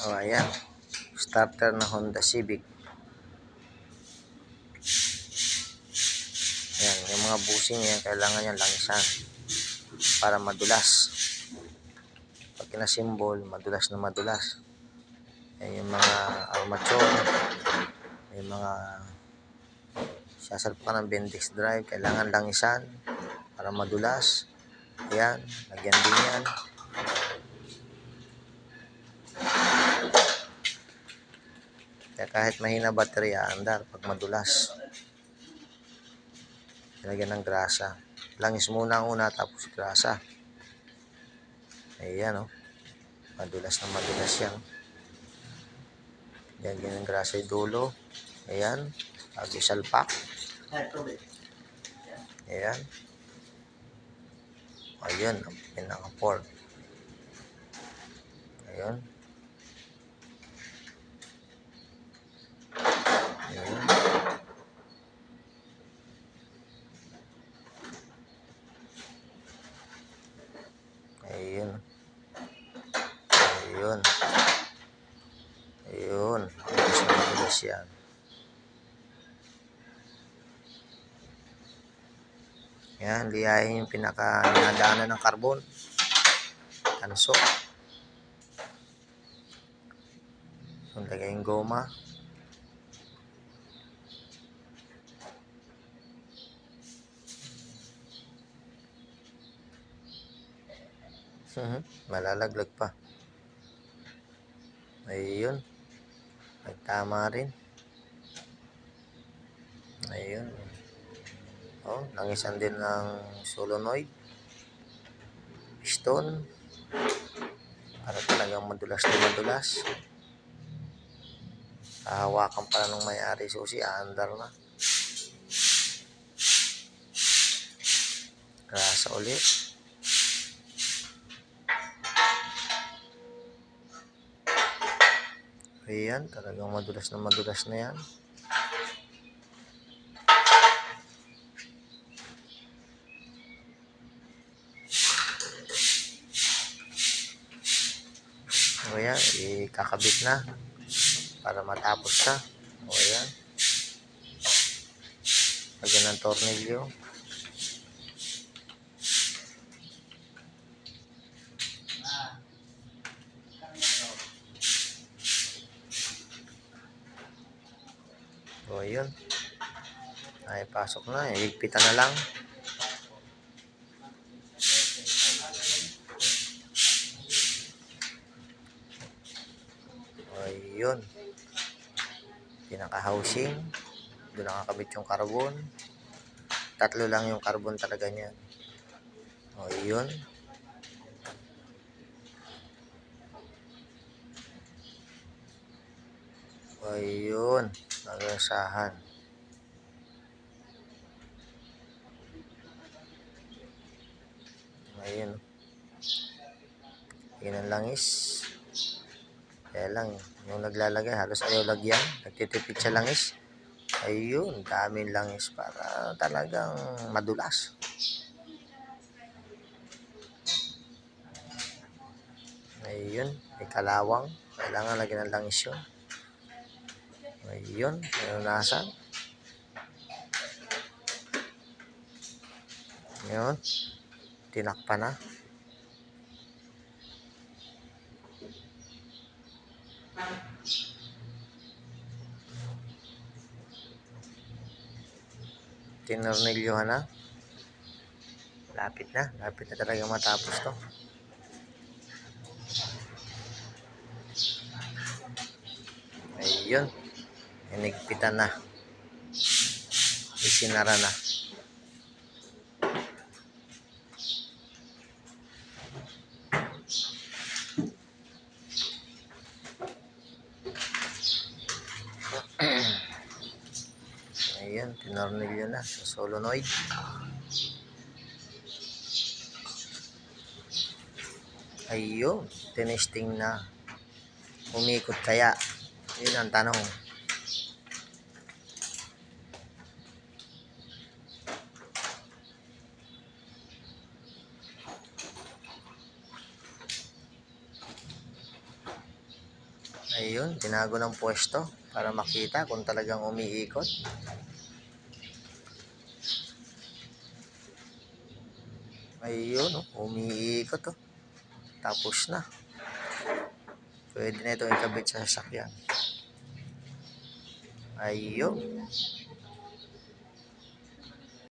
O, ayan. Starter na Honda Civic. Ayan, yung mga busing yan, kailangan yan langisan para madulas. Pag kinasimbol, madulas na madulas. Ayan yung mga armature, yung mga sasalpukan ng Bendix drive, kailangan langisan para madulas. Ayan, lagyan din yan. Kaya kahit mahina baterya, andar pag madulas. Lagyan ng grasa. Langis muna ang una, tapos grasa. Ayan, oh. Madulas na madulas yan. Lagyan ng grasa yung dulo. Ayan. Bago salpak. Ayan. Ayun, ang pinaka-port. Ayun. Ayun. Ayun. Ayun. Ayun. Madulas na madulas yan. Yan, liyahin yung pinaka-dinadaanan ng carbon. Tanso. Lagay yung goma. Malalaglag pa. Ayun. Nagtama rin. Ayun. Oh, langisan din ng solenoid. Piston. Para talagang madulas na madulas. Hawakan pala nung may-ari susi, aandar na. Grasa ulit. Ayan, talagang madulas na yan. O yan, ikakabit na para matapos na. O yan. Lagyan ng tornilyo. O yun. Ay, pasok na. Higpitan na lang. Ayun. Pinaka-housing. Doon nakakabit yung carbon. 3 lang yung carbon talaga niyan. Ayun. Ayun. Nagasahan. Ayun. Yun ang langis. Kaya lang, yung naglalagay, halos ayaw lagyan. Nagtitipid sa langis. Ayun, daming langis para talagang madulas. Ayun, may kalawang. Kailangan lagyan ng langis yun. Ayun, nasan. Ayun, tinakpa na. Tinornilyohan na. Lapit na talaga matapos to. Ayun, hinigpitan na. Isinara na. Ayun, tinornilyo na sa solenoid. Ayun, tinesting na. Umikot kaya? Yun ang tanong. Ayun, tinago ng pwesto para makita kung talagang umiikot. Ayun, oh, umiikot oh. Tapos na. Pwede na ito ikabit sa sasakyan. Ayun.